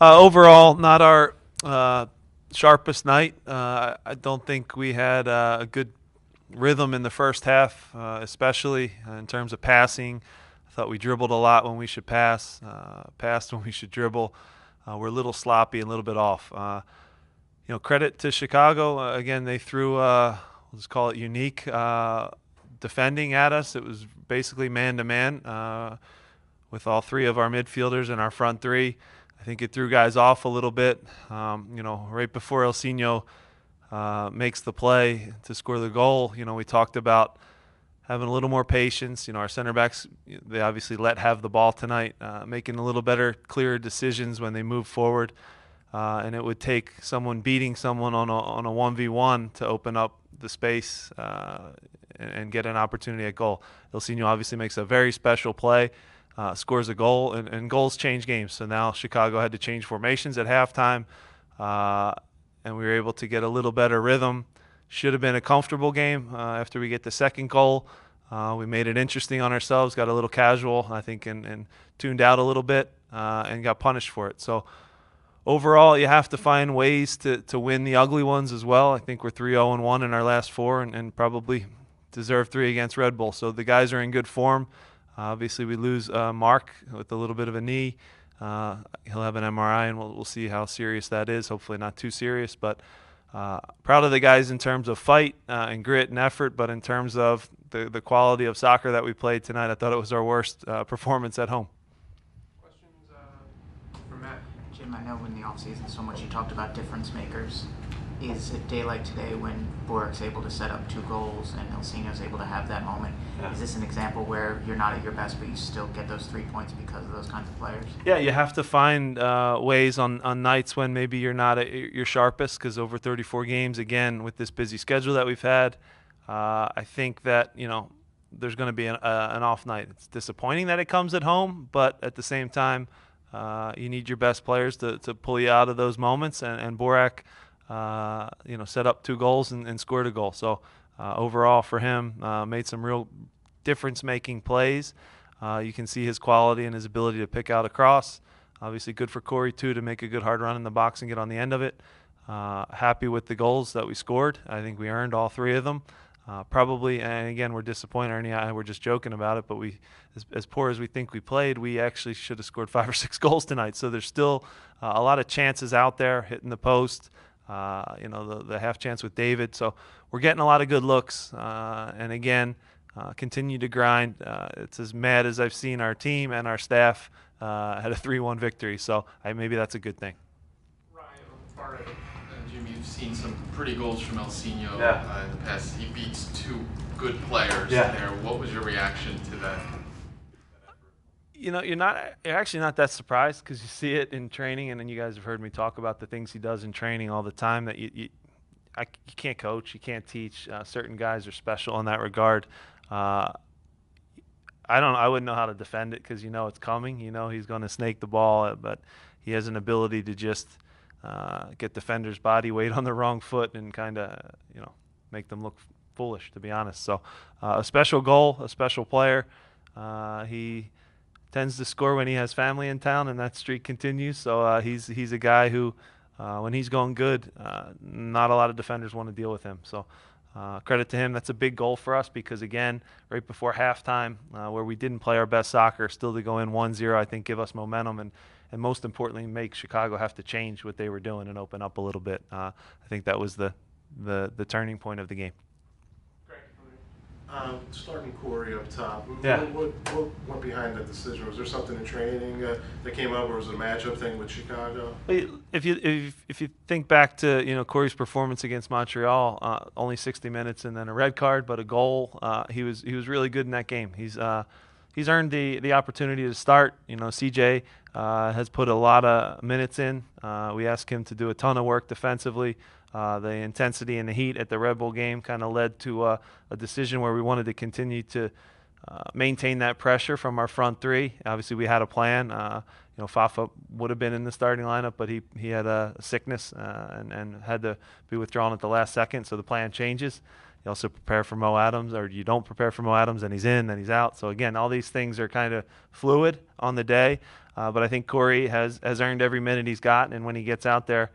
Overall, not our sharpest night. I don't think we had a good rhythm in the first half, especially in terms of passing. I thought we dribbled a lot when we should pass, passed when we should dribble. We're a little sloppy and a little bit off. Credit to Chicago. Again, they threw, let's call it unique defending at us. It was basically man-to-man with all three of our midfielders and our front three. I think it threw guys off a little bit. Right before Elsinho makes the play to score the goal, we talked about having a little more patience. Our center backs, they obviously have the ball tonight, making a little better, clearer decisions when they move forward. And it would take someone beating someone on a 1v1 to open up the space and get an opportunity at goal. Elsinho obviously makes a very special play. Scores a goal, and goals change games. So now Chicago had to change formations at halftime, and we were able to get a little better rhythm. Should have been a comfortable game after we get the second goal. We made it interesting on ourselves, got a little casual, I think, and tuned out a little bit and got punished for it. So overall, you have to find ways to win the ugly ones as well. I think we're 3-0-1 in our last four and probably deserve 3 against Red Bull. So the guys are in good form. Obviously, we lose Mark with a little bit of a knee. He'll have an MRI, and we'll see how serious that is. Hopefully not too serious, but proud of the guys in terms of fight and grit and effort, but in terms of the quality of soccer that we played tonight, I thought it was our worst performance at home. Questions for Matt? Jim, I know in the offseason so much you talked about difference makers. Is a day like today when Borak's able to set up 2 goals and Elsinho's able to have that moment, is this an example where you're not at your best but you still get those 3 points because of those kinds of players? Yeah, you have to find ways on nights when maybe you're not at your sharpest, because over 34 games, again, with this busy schedule that we've had, I think that, there's going to be an off night. It's disappointing that it comes at home, but at the same time, you need your best players to pull you out of those moments, and Borak set up 2 goals and scored a goal. So overall for him, made some real difference-making plays. You can see his quality and his ability to pick out a cross. Obviously good for Corey, too, to make a good hard run in the box and get on the end of it. Happy with the goals that we scored. I think we earned all 3 of them. Probably, and again, we're disappointed. Ernie and I were just joking about it, but as poor as we think we played, we actually should have scored 5 or 6 goals tonight. So there's still a lot of chances out there, hitting the post, the half chance with David. So we're getting a lot of good looks. And again, continue to grind. It's as mad as I've seen our team and our staff had a 3-1 victory. So maybe that's a good thing. Ryan, Jim, you've seen some pretty goals from Elsinho in the past. He beats 2 good players there. What was your reaction to that? You're actually not that surprised, because you see it in training, and then you guys have heard me talk about the things he does in training all the time that you can't coach, you can't teach. Certain guys are special in that regard. I wouldn't know how to defend it, because it's coming. He's going to snake the ball, but he has an ability to just get defenders' body weight on the wrong foot and kind of make them look foolish, to be honest. So a special goal, a special player. He tends to score when he has family in town, and that streak continues. So he's a guy who, when he's going good, not a lot of defenders want to deal with him. So credit to him. That's a big goal for us, because, again, right before halftime, where we didn't play our best soccer, still to go in 1-0, I think give us momentum and most importantly make Chicago have to change what they were doing and open up a little bit. I think that was the turning point of the game. Starting Corey up top, Yeah. what went behind that decision? Was there something in training that came up, or was it a matchup thing with Chicago? If you think back to Corey's performance against Montreal, only 60 minutes and then a red card, but a goal. He was really good in that game. He's earned the opportunity to start. CJ has put a lot of minutes in. We asked him to do a ton of work defensively. The intensity and the heat at the Red Bull game kind of led to a decision where we wanted to continue to maintain that pressure from our front 3. Obviously, we had a plan. Fafa would have been in the starting lineup, but he had a sickness and had to be withdrawn at the last second, so the plan changes. You also prepare for Mo Adams, or you don't prepare for Mo Adams, and he's in, then he's out. So, again, all these things are kind of fluid on the day. But I think Corey has earned every minute he's gotten, and when he gets out there,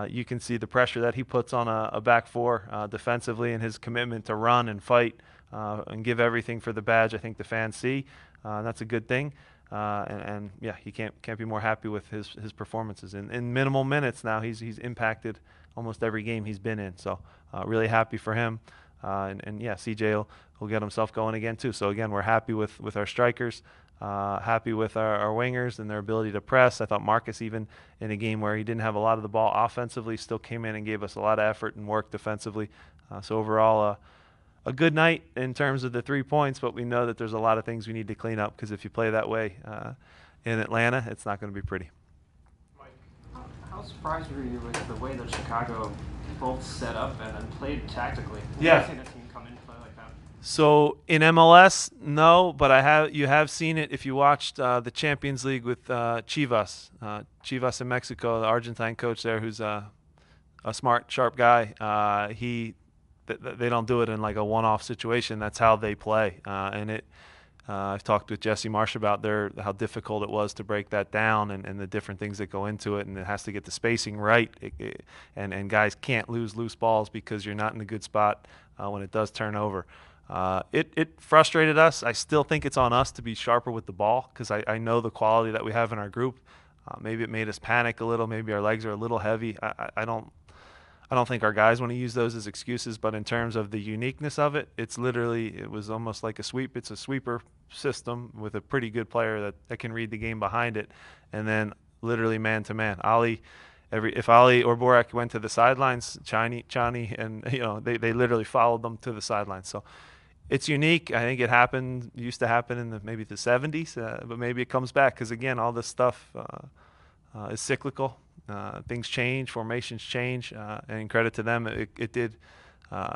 you can see the pressure that he puts on a back four defensively, and his commitment to run and fight and give everything for the badge. I think the fans see. That's a good thing. And yeah, he can't be more happy with his performances. In minimal minutes now, he's impacted almost every game he's been in. So really happy for him. And yeah, CJ will get himself going again too. So again, we're happy with our strikers, happy with our wingers and their ability to press. I thought Marcus, even in a game where he didn't have a lot of the ball offensively, still came in and gave us a lot of effort and work defensively. So overall, a good night in terms of the 3 points, but we know that there's a lot of things we need to clean up, because if you play that way in Atlanta, it's not going to be pretty. Mike, how surprised were you with the way that Chicago both set up and then played tactically? Yeah. Have you seen a team come in and play like that? So in MLS, no, but you have seen it if you watched the Champions League with Chivas in Mexico, the Argentine coach there, who's a smart, sharp guy. They don't do it in like a one-off situation. That's how they play. I've talked with Jesse Marsh about how difficult it was to break that down and the different things that go into it, and it has to get the spacing right. And guys can't lose loose balls because you're not in a good spot when it does turn over. It frustrated us. I still think it's on us to be sharper with the ball, because I know the quality that we have in our group. Maybe it made us panic a little. Maybe our legs are a little heavy. I don't think our guys want to use those as excuses, but in terms of the uniqueness of it, it was almost like a sweep. It's a sweeper system with a pretty good player that can read the game behind it, and then literally man to man. If Ali or Borak went to the sidelines, Chani, and they literally followed them to the sidelines. So it's unique. I think it used to happen in maybe the 70s, but maybe it comes back, because again, all this stuff is cyclical. Things change, formations change, and credit to them, it did.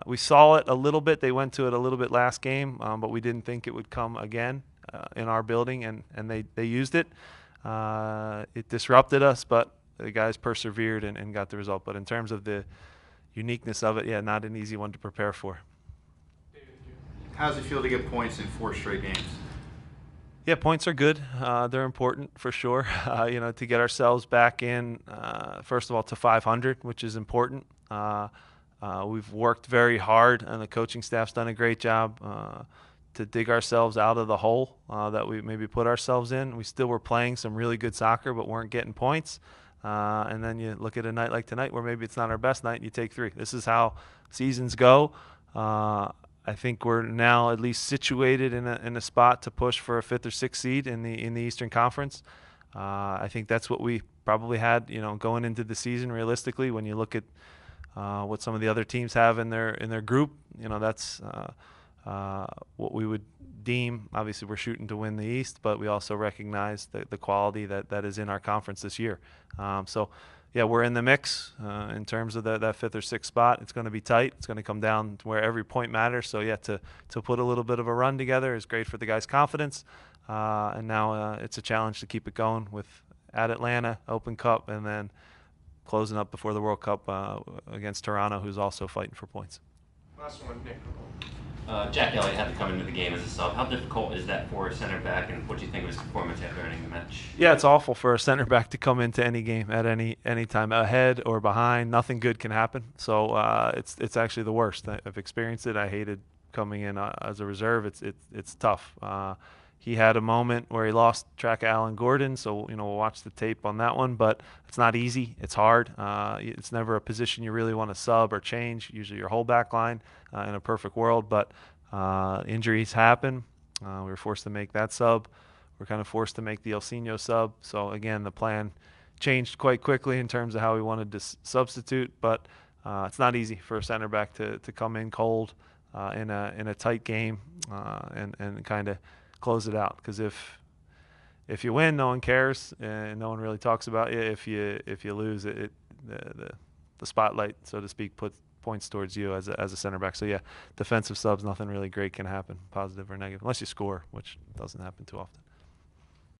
We saw it a little bit. They went to it a little bit last game, but we didn't think it would come again in our building, and they used it. It disrupted us, but the guys persevered and got the result. But in terms of the uniqueness of it, yeah, not an easy one to prepare for. How does it feel to get points in 4 straight games? Yeah, points are good. They're important for sure. To get ourselves back in, first of all, to 500, which is important. We've worked very hard, and the coaching staff's done a great job to dig ourselves out of the hole that we maybe put ourselves in. We still were playing some really good soccer, but weren't getting points. And then you look at a night like tonight, where maybe it's not our best night, and you take 3. This is how seasons go. I think we're now at least situated in a spot to push for a 5th or 6th seed in the Eastern Conference. I think that's what we probably had, going into the season. Realistically, when you look at what some of the other teams have in their group, that's what we would deem. Obviously, we're shooting to win the East, but we also recognize the quality that is in our conference this year. So. Yeah, we're in the mix in terms of that 5th or 6th spot. It's going to be tight. It's going to come down to where every point matters. So, yeah, to put a little bit of a run together is great for the guys' confidence. And now it's a challenge to keep it going at Atlanta, Open Cup, and then closing up before the World Cup against Toronto, who's also fighting for points. Last one, Nick. Jack Elliott had to come into the game as a sub. How difficult is that for a center back, and what do you think of his performance after ending the match? Yeah, it's awful for a center back to come into any game at any time, ahead or behind. Nothing good can happen. So it's actually the worst. I've experienced it. I hated coming in as a reserve. It's tough. He had a moment where he lost track of Alan Gordon, so we'll watch the tape on that one. But it's not easy. It's hard. It's never a position you really want to sub or change. Usually your whole back line in a perfect world, but injuries happen. We were forced to make that sub. We're kind of forced to make the Elsinho sub. So again, the plan changed quite quickly in terms of how we wanted to substitute. But it's not easy for a center back to come in cold in a tight game and kind of close it out, because if you win, no one cares and no one really talks about you. If you lose, the spotlight, so to speak, points towards you as a center back. So yeah, defensive subs, nothing really great can happen, positive or negative, unless you score, which doesn't happen too often.